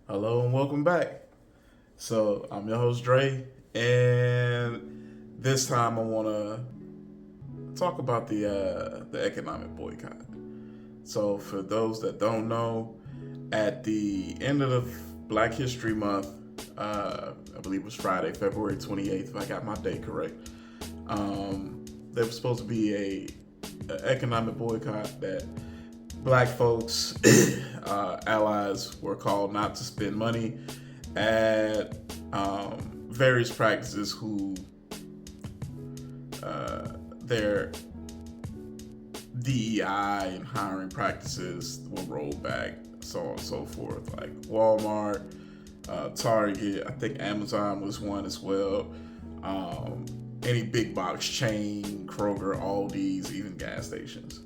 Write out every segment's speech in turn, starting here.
Hello and welcome back. So I'm your host Dre, and this time I want to talk about the economic boycott. So for those that don't know, at the end of the Black History Month, I believe it was Friday, February 28th, if I got my date correct. There was supposed to be a economic boycott that black folks, allies, were called not to spend money at various practices who their DEI and hiring practices were rolled back, so on and so forth. Like Walmart, Target, I think Amazon was one as well. Any big box chain, Kroger, Aldi's, even gas stations.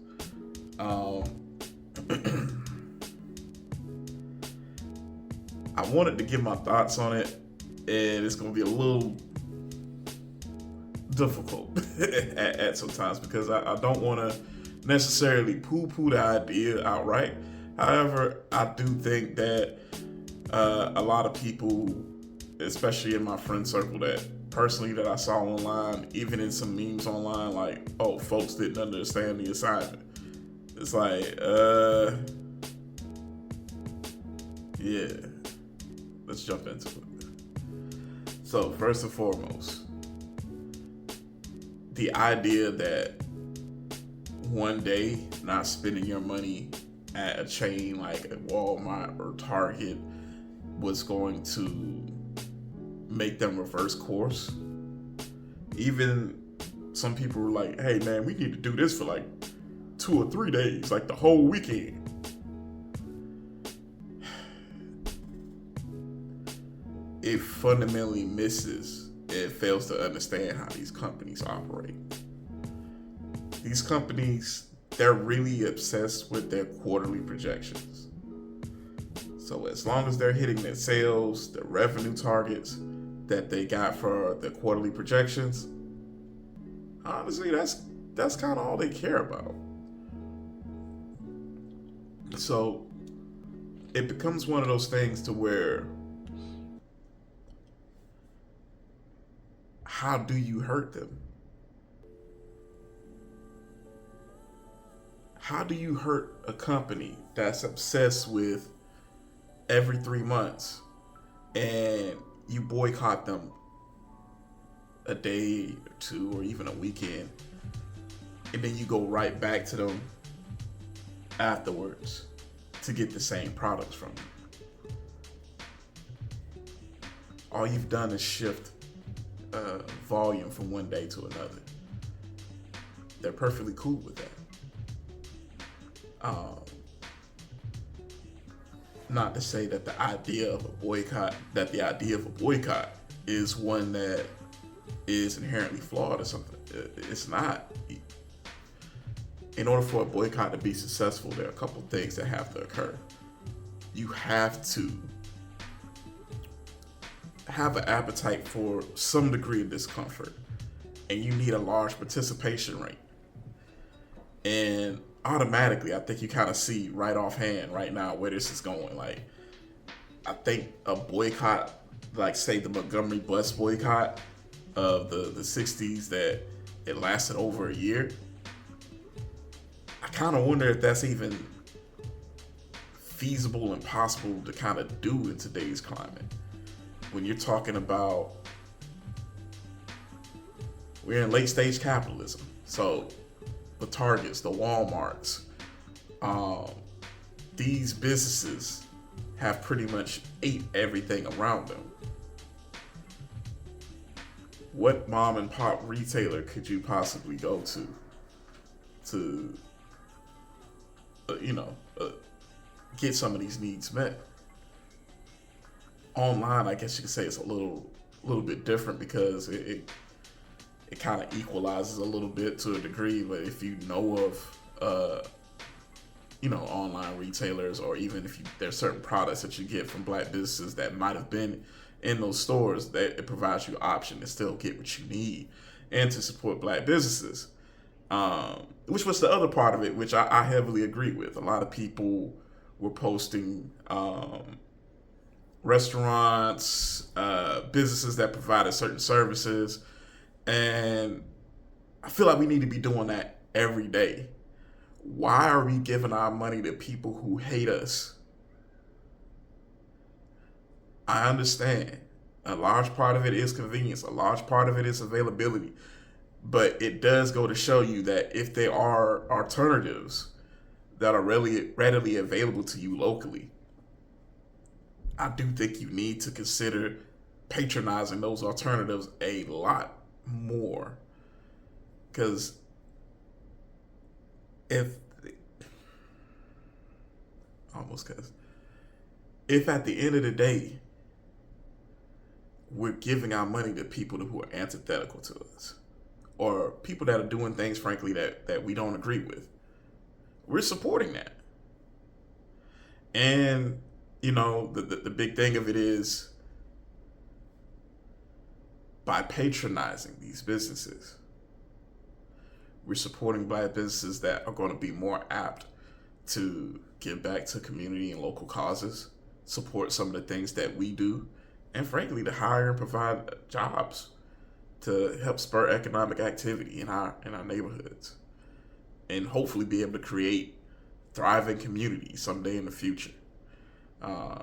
Um, I wanted to give my thoughts on it, and it's going to be a little difficult at sometimes because I don't want to necessarily poo-poo the idea outright. However, I do think that a lot of people, especially in my friend circle, that personally that I saw online, even in some memes online, like, oh, folks didn't understand the assignment. It's like, yeah, let's jump into it. So, first and foremost, the idea that one day not spending your money at a chain like a Walmart or Target was going to make them reverse course. Even some people were like, hey man, we need to do this for like 2 or 3 days, like the whole weekend. It fundamentally misses, it fails to understand how these companies operate. These companies, they're really obsessed with their quarterly projections. So as long as they're hitting their sales, their revenue targets that they got for their quarterly projections, honestly, that's kind of all they care about. So it becomes one of those things to where, how do you hurt them? How do you hurt a company that's obsessed with every 3 months and you boycott them a day or two or even a weekend, and then you go right back to them afterwards to get the same products from them? All you've done is shift volume from one day to another. They're perfectly cool with that. Um, Not to say that the idea of a boycott is one that is inherently flawed or something. It's not. In order for a boycott to be successful, there are a couple things that have to occur. You have to have an appetite for some degree of discomfort, and you need a large participation rate. And automatically, I think you kind of see right offhand right now where this is going. Like, I think a boycott, like say the Montgomery bus boycott of the 60s, that it lasted over a year. I kind of wonder if that's even feasible and possible to kind of do in today's climate. When you're talking about, we're in late stage capitalism. So the Targets, the Walmarts, these businesses have pretty much ate everything around them. What mom and pop retailer could you possibly go to get some of these needs met? Online, I guess you could say it's a little bit different because it kind of equalizes a little bit to a degree. But if you know of online retailers, or even if there's certain products that you get from black businesses that might have been in those stores, that it provides you an option to still get what you need and to support black businesses. Which was the other part of it, which I heavily agree with. A lot of people were posting restaurants, businesses that provided certain services. And I feel like we need to be doing that every day. Why are we giving our money to people who hate us? I understand. A large part of it is convenience. A large part of it is availability. But it does go to show you that if there are alternatives that are really readily available to you locally, I do think you need to consider patronizing those alternatives a lot more. Because if if at the end of the day we're giving our money to people who are antithetical to us, or people that are doing things, frankly, that we don't agree with, we're supporting that. And, the big thing of it is, by patronizing these businesses, we're supporting black businesses that are going to be more apt to give back to community and local causes, support some of the things that we do, and frankly, to hire and provide jobs to help spur economic activity in our neighborhoods, and hopefully be able to create thriving communities someday in the future. I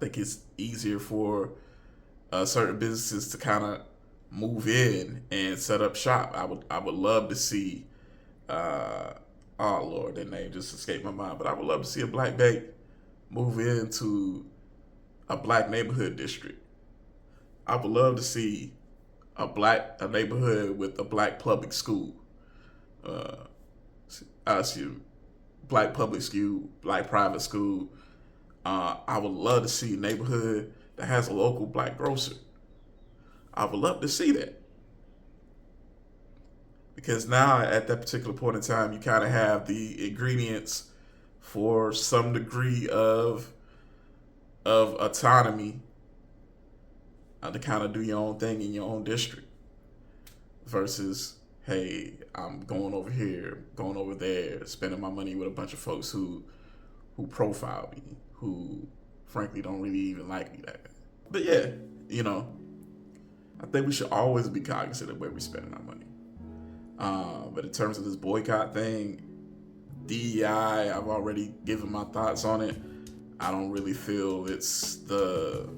think it's easier for certain businesses to kind of move in and set up shop. I would love to see. Oh Lord, that name just escaped my mind. But I would love to see a black bank move into a black neighborhood district. I would love to see a neighborhood with a black public school. I see black public school, black private school. I would love to see a neighborhood that has a local black grocer. I would love to see that. Because now at that particular point in time, you kind of have the ingredients for some degree of autonomy to kind of do your own thing in your own district, versus, hey, I'm going over here, going over there, spending my money with a bunch of folks who profile me, who frankly don't really even like me that. But yeah, I think we should always be cognizant of where we're spending our money. But in terms of this boycott thing, DEI, I've already given my thoughts on it. I don't really feel it's the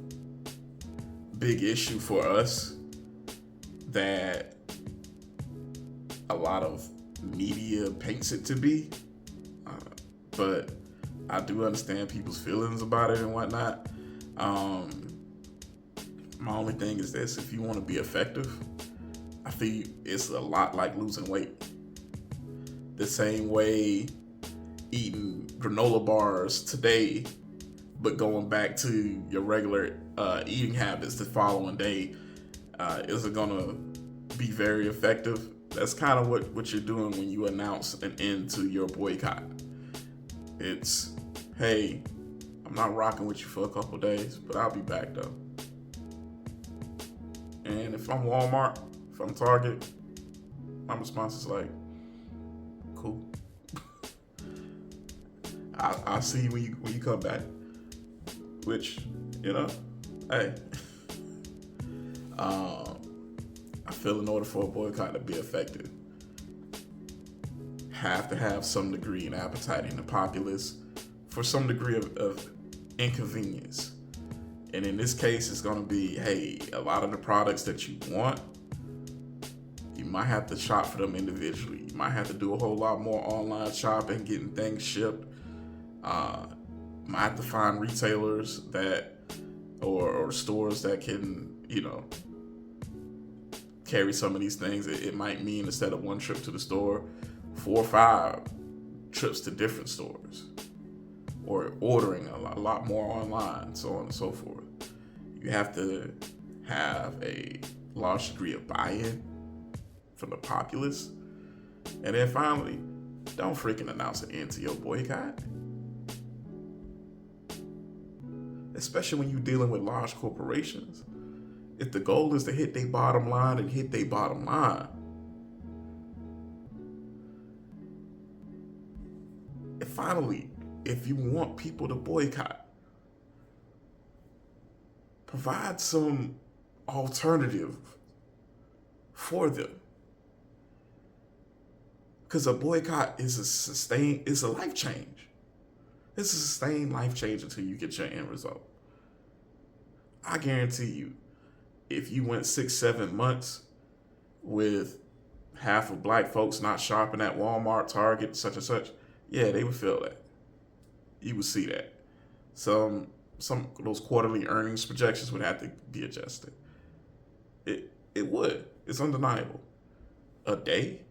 big issue for us that a lot of media paints it to be. But I do understand people's feelings about it and whatnot. My only thing is this: if you want to be effective, I feel it's a lot like losing weight. The same way eating granola bars today, but going back to your regular eating habits the following day isn't gonna be very effective. That's kind of what you're doing when you announce an end to your boycott. It's, hey, I'm not rocking with you for a couple days, but I'll be back though. And if I'm Walmart, if I'm Target, my response is like, cool. I'll see you when you come back. Which, hey. I feel in order for a boycott to be effective, have to have some degree of appetite in the populace for some degree of inconvenience. And in this case, it's going to be, hey, a lot of the products that you want, you might have to shop for them individually. You might have to do a whole lot more online shopping, getting things shipped. Might have to find retailers that, or stores that can, carry some of these things. It might mean, instead of one trip to the store, 4 or 5 trips to different stores, or ordering a lot more online, so on and so forth. You have to have a large degree of buy-in from the populace. And then finally, don't freaking announce an end to your boycott. Especially when you're dealing with large corporations. If the goal is to hit their bottom line, and hit their bottom line. And finally, if you want people to boycott, provide some alternative for them. Because a boycott is a life change. It's a sustained life change until you get your end result. I guarantee you, if you went 6-7 months with half of black folks not shopping at Walmart, Target, such and such, yeah, they would feel that. You would see that. Some of those quarterly earnings projections would have to be adjusted. It would. It's undeniable. A day,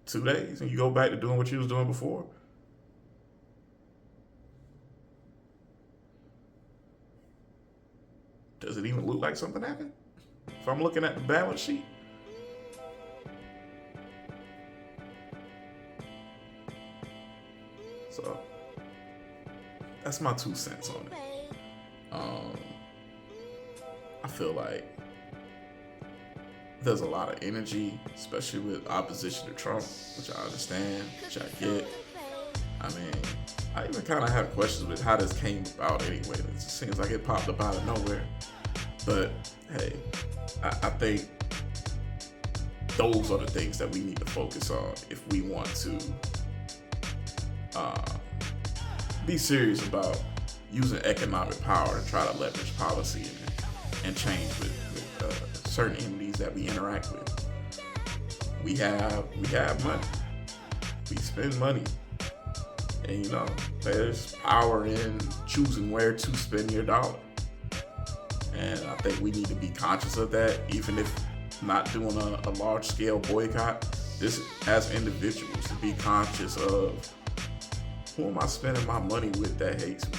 2 days, and you go back to doing what you was doing before. Does it even look like something happened? If I'm looking at the balance sheet, so that's my 2 cents on it. I feel like there's a lot of energy, especially with opposition to Trump, which I understand, which I get. I mean, I even kind of have questions with how this came about anyway. It just seems like it popped up out of nowhere. But hey, I think those are the things that we need to focus on if we want to be serious about using economic power to try to leverage policy and change with certain entities that we interact with. We have money. We spend money. And there's power in choosing where to spend your dollar. And I think we need to be conscious of that, even if not doing a large scale boycott. This, as individuals, to be conscious of who am I spending my money with that hates me.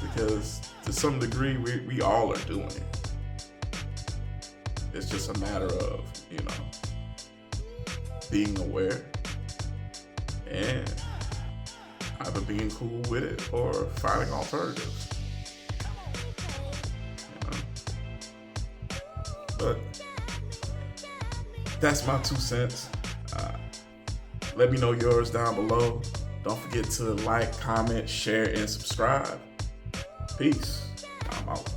Because to some degree, we all are doing it. It's just a matter of, being aware and either being cool with it or finding alternatives. But that's my 2 cents. Let me know yours down below. Don't forget to like, comment, share, and subscribe. Peace. I'm out.